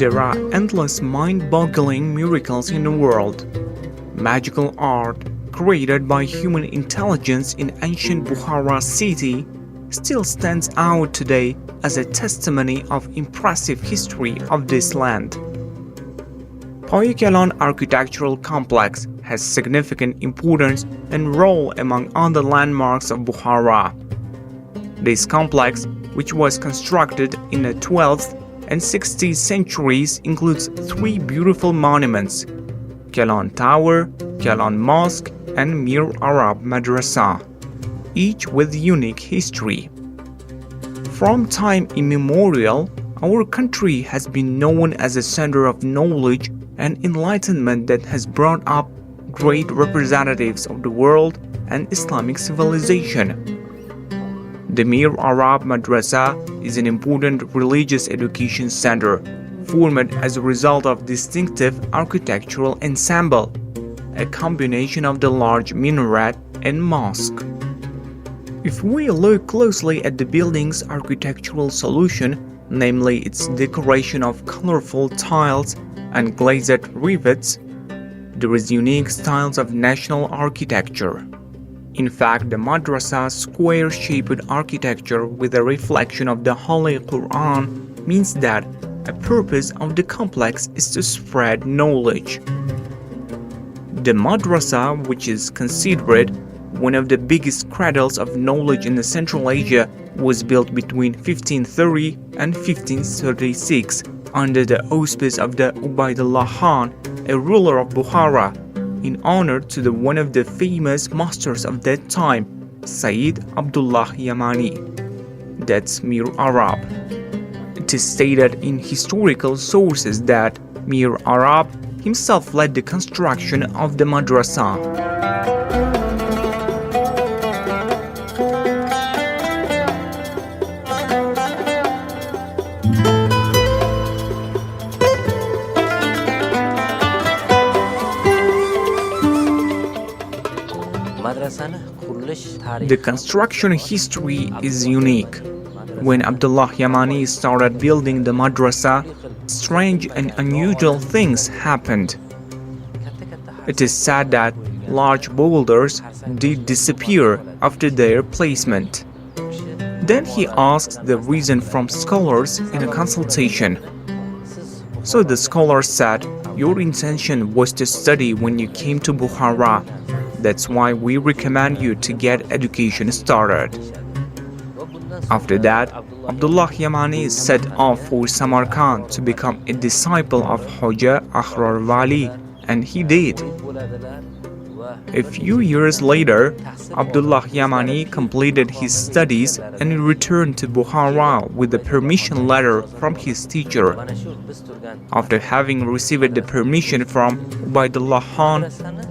There are endless mind-boggling miracles in the world. Magical art created by human intelligence in ancient Bukhara city still stands out today as a testimony of impressive history of this land. Payakalon architectural complex has significant importance and role among other landmarks of Bukhara. This complex, which was constructed in the 12th and 16th centuries, includes three beautiful monuments: Kalon Tower, Kalon Mosque, and Mir Arab Madrasa, each with unique history. From time immemorial, our country has been known as a center of knowledge and enlightenment that has brought up great representatives of the world and Islamic civilization. The Mir Arab Madrasa is an important religious education center, formed as a result of distinctive architectural ensemble, a combination of the large minaret and mosque. If we look closely at the building's architectural solution, namely its decoration of colorful tiles and glazed rivets, there is unique styles of national architecture. In fact, the madrasa's square-shaped architecture with a reflection of the Holy Quran means that a purpose of the complex is to spread knowledge. The madrasa, which is considered one of the biggest cradles of knowledge in Central Asia, was built between 1530 and 1536 under the auspice of the Ubaidullah Khan, a ruler of Bukhara, in honor to one of the famous masters of that time, Sayyid Abdullah Yamani. That's Mir Arab. It is stated in historical sources that Mir Arab himself led the construction of the madrasa. The construction history is unique. When Abdullah Yamani started building the madrasa, strange and unusual things happened. It is said that large boulders did disappear after their placement. Then he asked the reason from scholars in a consultation. So the scholars said, "Your intention was to study when you came to Bukhara. That's why we recommend you to get education started." After that, Abdullah Yamani set off for Samarkand to become a disciple of Hoja Ahrar Wali, and he did. A few years later, Abdullah Yamani completed his studies and returned to Bukhara with a permission letter from his teacher. After having received the permission from Ubaidullah Khan,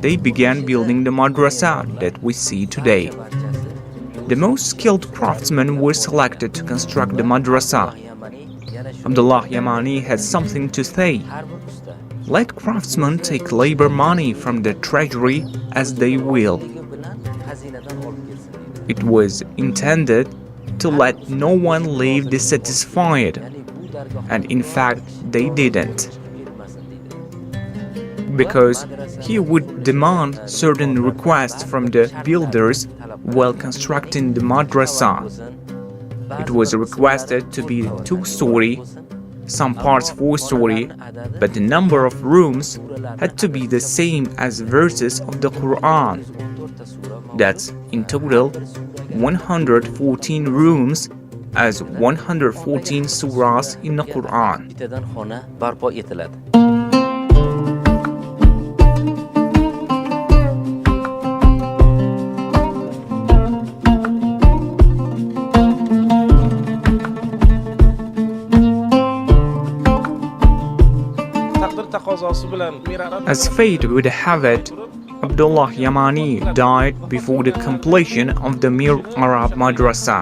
they began building the madrasa that we see today. The most skilled craftsmen were selected to construct the madrasa. Abdullah Yamani had something to say. Let craftsmen take labor money from the treasury as they will. It was intended to let no one leave dissatisfied, and in fact they didn't. Because he would demand certain requests from the builders while constructing the madrasa. It was requested to be 2-story, some parts 4-story, but the number of rooms had to be the same as verses of the Quran. That's in total 114 rooms, as 114 surahs in the Quran. As fate would have it, Abdullah Yamani died before the completion of the Mir Arab Madrasa.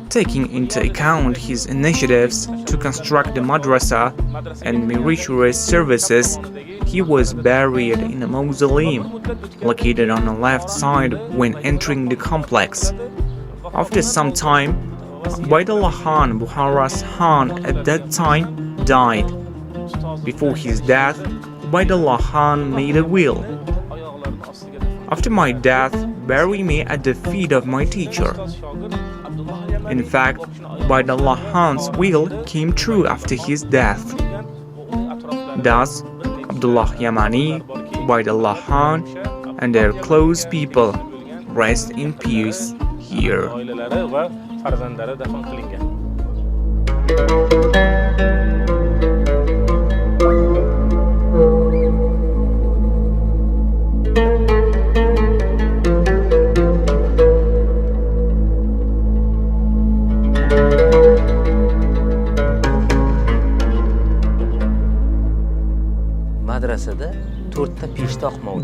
Taking into account his initiatives to construct the madrasa and meritorious services, he was buried in a mausoleum located on the left side when entering the complex. After some time, Ubaidullah Khan, Bukhara's Khan at that time, died. Before his death, Ubaidullah Khan made a will. After my death, bury me at the feet of my teacher. In fact, Ubaidullah Khan's will came true after his death. Thus, Abdullah Yamani, Ubaidullah Khan, and their close people rest in peace here.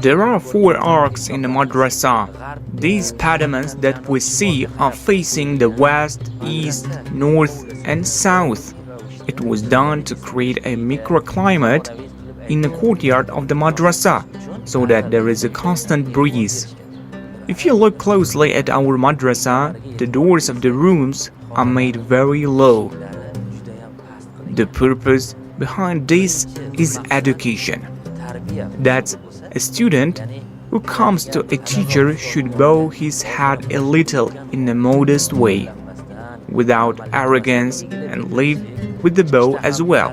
There are 4 arcs in the madrasa. These pediments that we see are facing the west, east, north, and south. It was done to create a microclimate in the courtyard of the madrasa so that there is a constant breeze. If you look closely at our madrasa, the doors of the rooms are made very low. The purpose behind this is education. That a student who comes to a teacher should bow his head a little in a modest way, without arrogance, and live with the bow as well.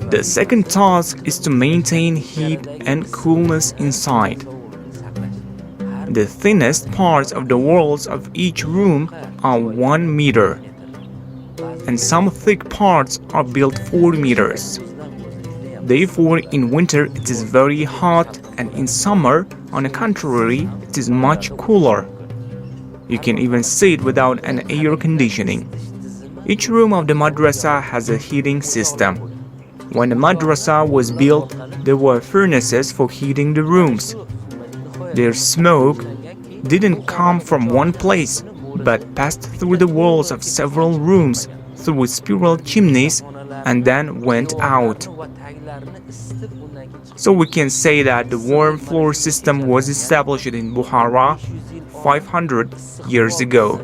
The second task is to maintain heat and coolness inside. The thinnest parts of the walls of each room are 1 meter, and some thick parts are built 4 meters. Therefore, in winter it is very hot, and in summer, on the contrary, it is much cooler. You can even sit without an air conditioning. Each room of the madrasa has a heating system. When the madrasa was built, there were furnaces for heating the rooms. Their smoke didn't come from one place, but passed through the walls of several rooms through spiral chimneys and then went out. So we can say that the warm floor system was established in Bukhara 500 years ago.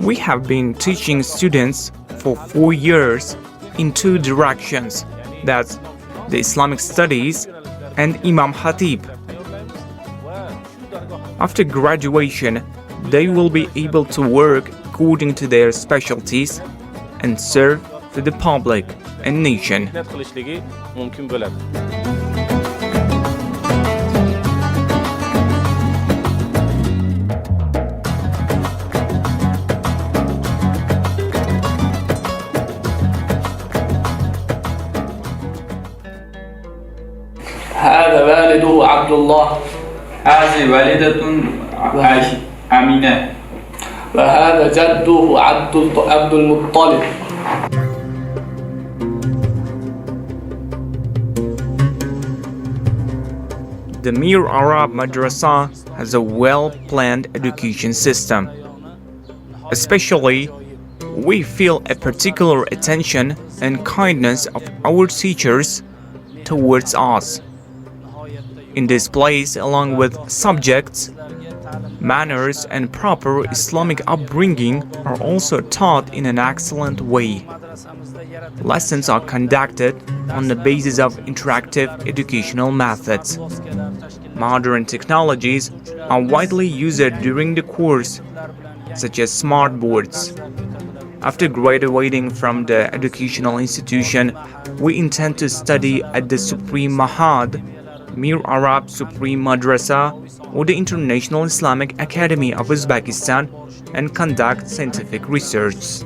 We have been teaching students for 4 years in 2 directions, that's the Islamic studies and Imam Khatib. After graduation, they will be able to work according to their specialties and serve to the public and nation. هذا والده عبد الله. هذه والدة أمينة. وهذا جده عبد المطلب. The Mir Arab Madrasa has a well-planned education system. Especially, we feel a particular attention and kindness of our teachers towards us. In this place, along with subjects, manners and proper Islamic upbringing are also taught in an excellent way. Lessons are conducted on the basis of interactive educational methods. Modern technologies are widely used during the course, such as smart boards. After graduating from the educational institution, we intend to study at the Supreme Mahad, Mir Arab Supreme Madrasa, or the International Islamic Academy of Uzbekistan and conduct scientific research.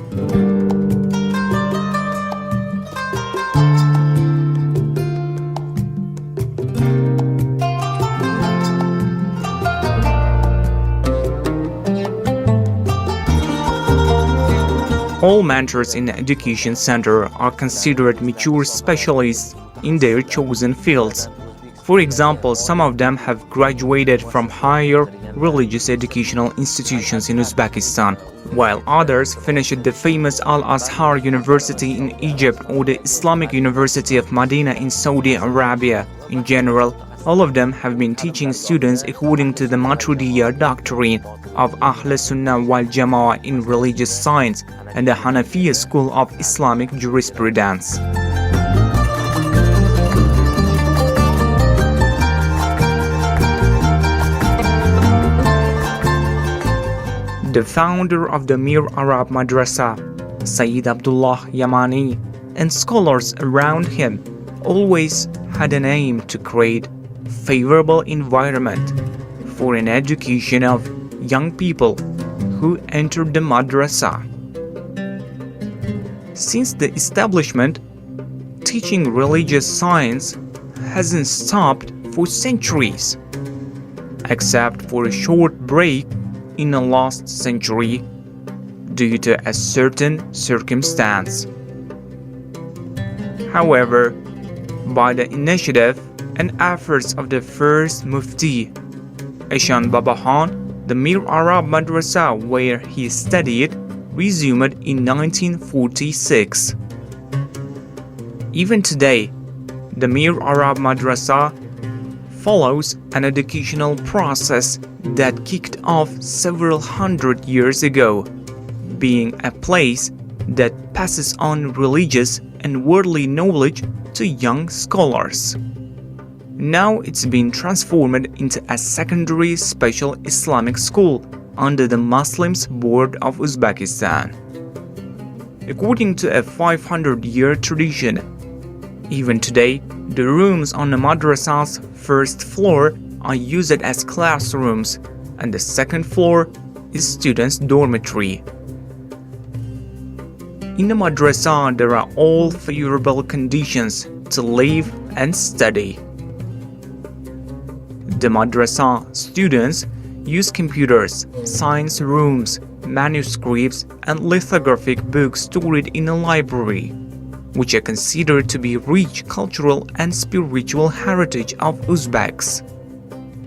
All mentors in the education center are considered mature specialists in their chosen fields. For example, some of them have graduated from higher religious educational institutions in Uzbekistan, while others finished at the famous Al-Azhar University in Egypt or the Islamic University of Medina in Saudi Arabia. In general, all of them have been teaching students according to the Maturidiyya doctrine of Ahl Sunnah wal Jama'ah in religious science and the Hanafiya school of Islamic jurisprudence. The founder of the Mir Arab Madrasa, Sayyid Abdullah Yamani, and scholars around him always had an aim to create favorable environment for an education of young people who entered the madrasa. Since the establishment, teaching religious science hasn't stopped for centuries, except for a short break in the last century due to a certain circumstance. However, by the initiative and efforts of the first Mufti, Ishan Babahan, the Mir Arab Madrasa where he studied resumed in 1946. Even today, the Mir Arab Madrasa follows an educational process that kicked off several hundred years ago, being a place that passes on religious and worldly knowledge to young scholars. Now it's been transformed into a secondary special Islamic school under the Muslims Board of Uzbekistan. According to a 500-year tradition, even today, the rooms on the madrasa's first floor are used as classrooms, and the second floor is students' dormitory. In the madrasa, there are all favorable conditions to live and study. The madrasa students use computers, science rooms, manuscripts, and lithographic books stored in a library, which are considered to be rich cultural and spiritual heritage of Uzbeks.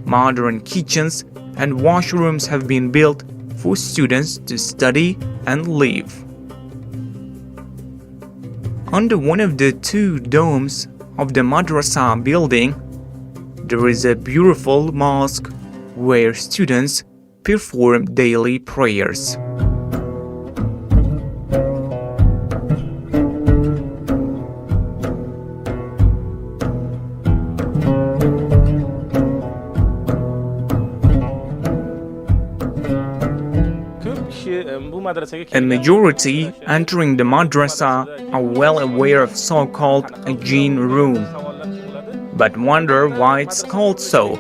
Modern kitchens and washrooms have been built for students to study and live. Under one of the two domes of the madrasa building, there is a beautiful mosque where students perform daily prayers. A majority entering the madrasa are well aware of so-called a jinn room, but wonder why it's called so.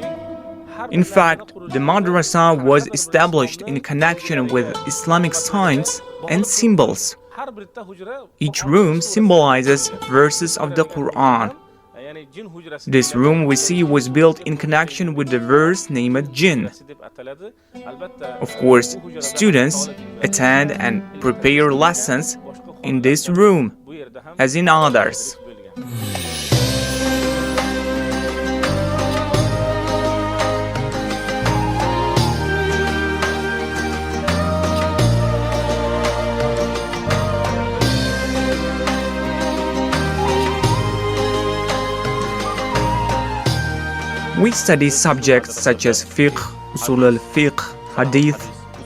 In fact, the madrasa was established in connection with Islamic science and symbols. Each room symbolizes verses of the Quran. This room we see was built in connection with the verse named Jinn. Of course, students attend and prepare lessons in this room, as in others. We study subjects such as fiqh, usul al-fiqh, hadith,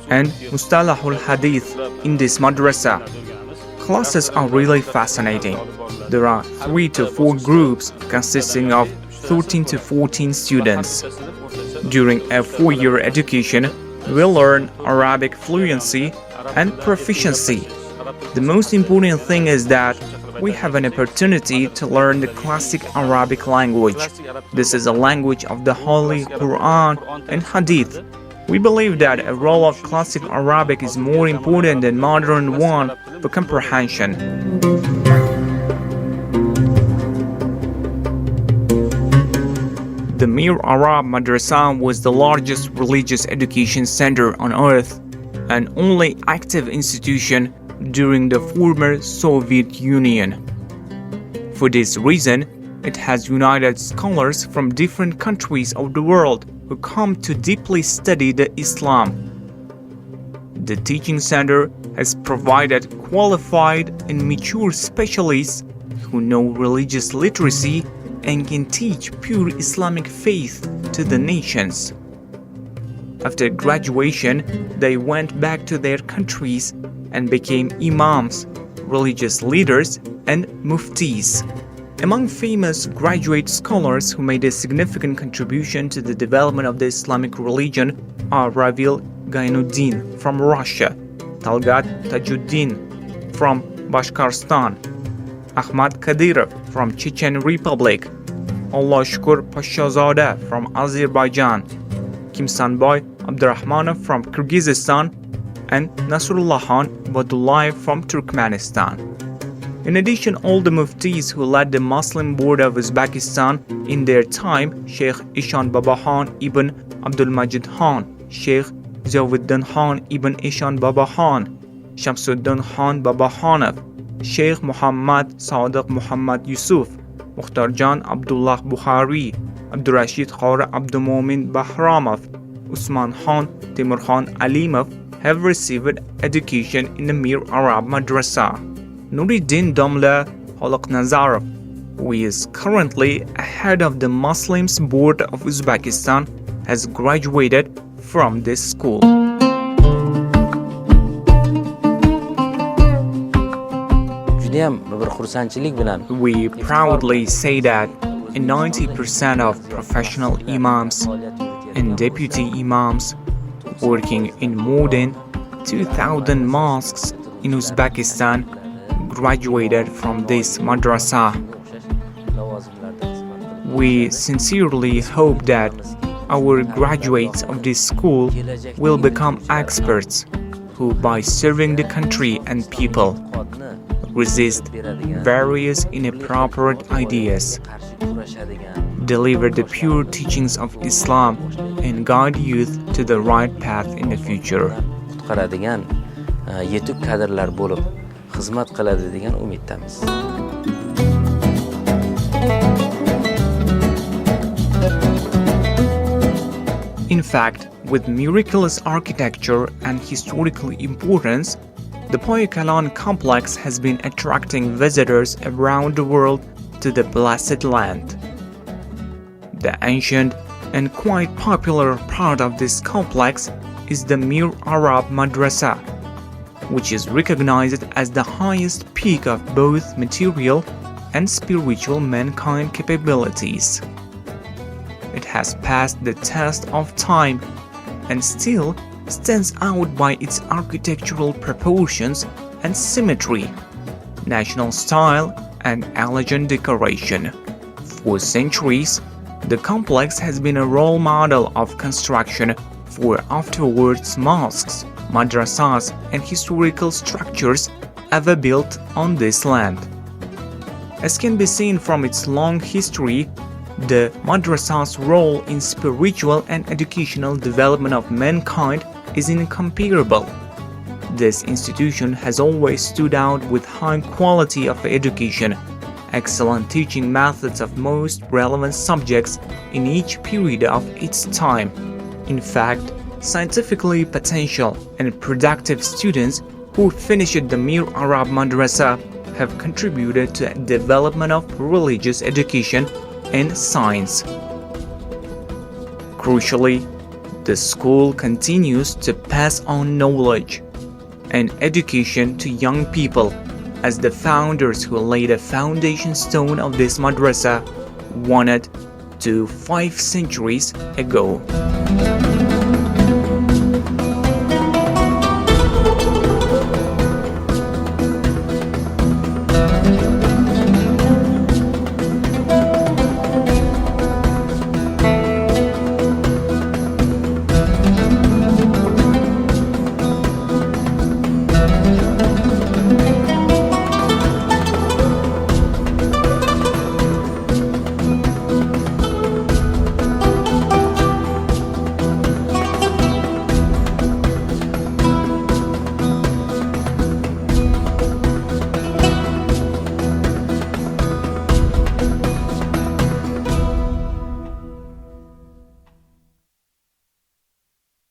and mustalah al-hadith in this madrasa. Classes are really fascinating. There are 3 to 4 groups consisting of 13 to 14 students. During a 4-year education, We learn Arabic fluency and proficiency. The most important thing is that we have an opportunity to learn the classic Arabic language. This is a language of the Holy Quran and Hadith. We believe that a role of classic Arabic is more important than modern one for comprehension. The Mir Arab Madrasa was the largest religious education center on earth and only active institution during the former Soviet Union. For this reason, it has united scholars from different countries of the world who come to deeply study the Islam. The teaching center has provided qualified and mature specialists who know religious literacy and can teach pure Islamic faith to the nations. After graduation, they went back to their countries and became imams, religious leaders, and muftis. Among famous graduate scholars who made a significant contribution to the development of the Islamic religion are Ravil Gainuddin from Russia, Talgat Tajuddin from Bashkortostan, Ahmad Kadyrov from Chechen Republic, Allahshukur Pashazadeh from Azerbaijan, Kimsanboy Abdurrahmanov from Kyrgyzstan, and Nasrullah Badullayev from Turkmenistan. In addition, all the muftis who led the Muslim board of Uzbekistan in their time, Sheikh Ishan Baba Khan ibn Abdul Majid Khan, Sheikh Ziauddin Khan ibn Ishan Baba Khan, Shamsuddin Khan Baba Khanov, Sheikh Muhammad Sadiq Muhammad Yusuf, Mukhtarjan Abdullah Bukhari, Abdurrashid Khara Abdulmomin Bahramov, Usman Khan Timur Khan Alimov have received education in the Mir Arab Madrasa. Nuruddin Damla Holoknazarov, who is currently head of the Muslims Board of Uzbekistan, has graduated from this school. We proudly say that 90% of professional imams and deputy imams working in more than 2,000 mosques in Uzbekistan graduated from this madrasa. We sincerely hope that our graduates of this school will become experts who, by serving the country and people, resist various inappropriate ideas, deliver the pure teachings of Islam, and guide youth to the right path in the future. yetuk kadrlar bo'lib xizmat qiladi degan umiddamiz. In fact, with miraculous architecture and historical importance, the Poyakalan complex has been attracting visitors around the world to the Blessed Land. The ancient and quite popular part of this complex is the Mir Arab Madrasa, which is recognized as the highest peak of both material and spiritual mankind capabilities. It has passed the test of time and still stands out by its architectural proportions and symmetry, national style, and elegant decoration. For centuries, the complex has been a role model of construction for afterwards mosques, madrasas, and historical structures ever built on this land. As can be seen from its long history, the madrasa's role in spiritual and educational development of mankind is incomparable. This institution has always stood out with high quality of education, excellent teaching methods of most relevant subjects in each period of its time. In fact, scientifically potential and productive students who finished the Mir Arab Madrasa have contributed to the development of religious education and science. Crucially, the school continues to pass on knowledge and education to young people, as the founders who laid a foundation stone of this madrasa wanted to 5 centuries ago.